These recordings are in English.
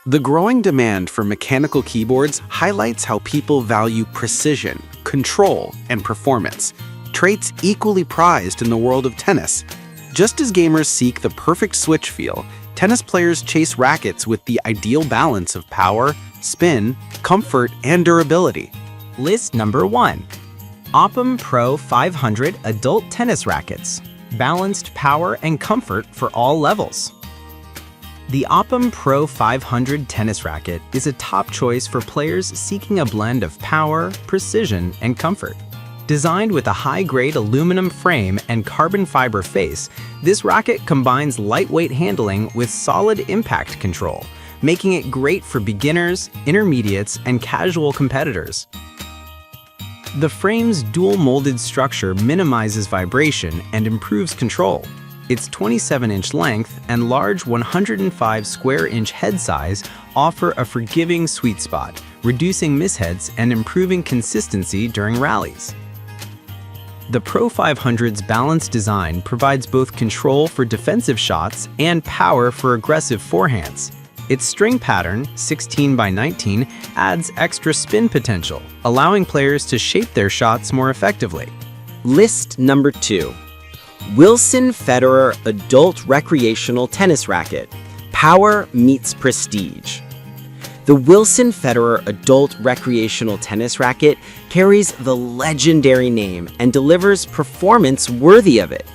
The growing demand for mechanical keyboards highlights how people value precision, control, and performance, traits equally prized in the world of tennis. Just as gamers seek the perfect switch feel, tennis players chase rackets with the ideal balance of power, spin, comfort, and durability. List number 1. Oppum Pro 500 Adult Tennis Rackets. Balanced power and comfort for all levels. The Oppum Pro 500 tennis racket is a top choice for players seeking a blend of power, precision, and comfort. Designed with a high-grade aluminum frame and carbon fiber face, this racket combines lightweight handling with solid impact control, making it great for beginners, intermediates, and casual competitors. The frame's dual-molded structure minimizes vibration and improves control. Its 27-inch length and large 105 square inch head size offer a forgiving sweet spot, reducing misheads and improving consistency during rallies. The Pro 500's balanced design provides both control for defensive shots and power for aggressive forehands. Its string pattern, 16 by 19, adds extra spin potential, allowing players to shape their shots more effectively. List number 2. Wilson Federer Adult Recreational Tennis Racket. Power meets prestige. The Wilson Federer Adult Recreational Tennis Racket carries the legendary name and delivers performance worthy of it.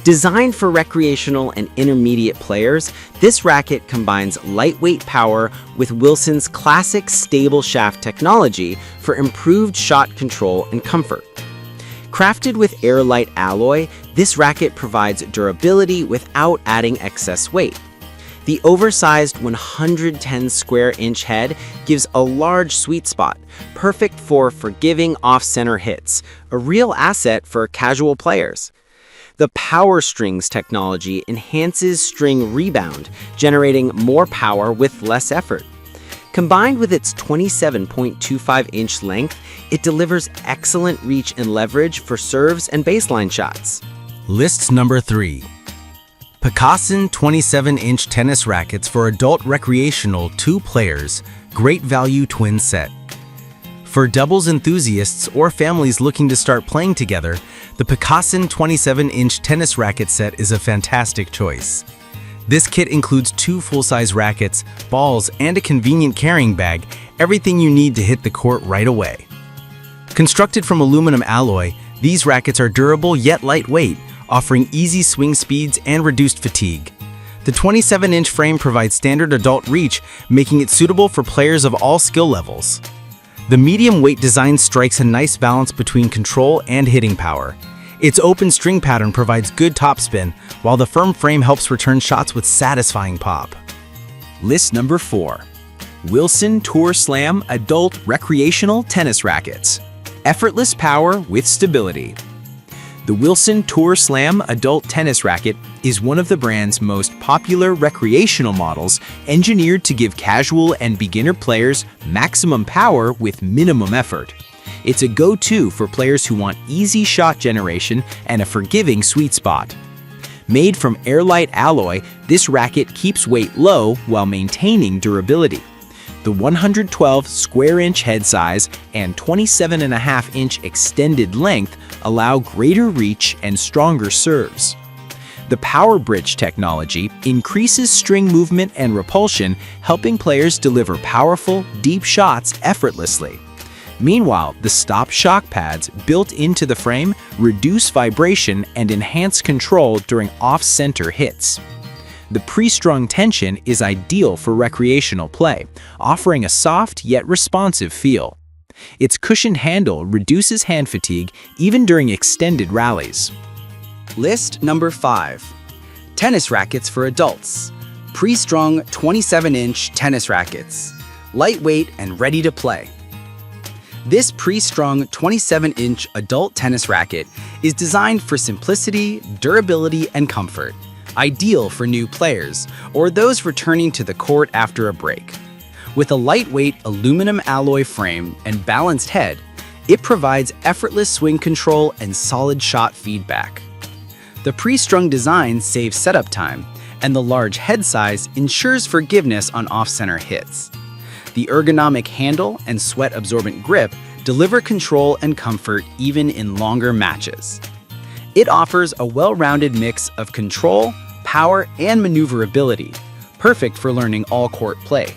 Designed for recreational and intermediate players, this racket combines lightweight power with Wilson's classic stable shaft technology for improved shot control and comfort. Crafted with air-light alloy, this racket provides durability without adding excess weight. The oversized 110 square inch head gives a large sweet spot, perfect for forgiving off-center hits, a real asset for casual players. The Power Strings technology enhances string rebound, generating more power with less effort. Combined with its 27.25-inch length, it delivers excellent reach and leverage for serves and baseline shots. List number 3. Picasson 27-inch tennis rackets for adult recreational 2 players, great value twin set. For doubles enthusiasts or families looking to start playing together, the Picasson 27-inch tennis racket set is a fantastic choice. This kit includes 2 full-size rackets, balls, and a convenient carrying bag, everything you need to hit the court right away. Constructed from aluminum alloy, these rackets are durable yet lightweight, offering easy swing speeds and reduced fatigue. The 27-inch frame provides standard adult reach, making it suitable for players of all skill levels. The medium-weight design strikes a nice balance between control and hitting power. Its open string pattern provides good topspin, while the firm frame helps return shots with satisfying pop. List number 4. Wilson Tour Slam Adult Recreational Tennis Rackets. Effortless power with stability. The Wilson Tour Slam Adult Tennis Racket is one of the brand's most popular recreational models, engineered to give casual and beginner players maximum power with minimum effort. It's a go-to for players who want easy shot generation and a forgiving sweet spot. Made from air-light alloy, this racket keeps weight low while maintaining durability. The 112 square inch head size and 27.5-inch extended length allow greater reach and stronger serves. The Power Bridge technology increases string movement and repulsion, helping players deliver powerful, deep shots effortlessly. Meanwhile, the stop shock pads built into the frame reduce vibration and enhance control during off-center hits. The pre-strung tension is ideal for recreational play, offering a soft yet responsive feel. Its cushioned handle reduces hand fatigue even during extended rallies. List number 5. Tennis rackets for adults. Pre-strung 27-inch tennis rackets. Lightweight and ready to play. This pre-strung 27-inch adult tennis racket is designed for simplicity, durability, and comfort, ideal for new players or those returning to the court after a break. With a lightweight aluminum alloy frame and balanced head, it provides effortless swing control and solid shot feedback. The pre-strung design saves setup time, and the large head size ensures forgiveness on off-center hits. The ergonomic handle and sweat-absorbent grip deliver control and comfort even in longer matches. It offers a well-rounded mix of control, power, and maneuverability, perfect for learning all-court play.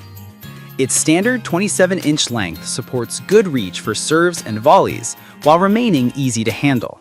Its standard 27-inch length supports good reach for serves and volleys while remaining easy to handle.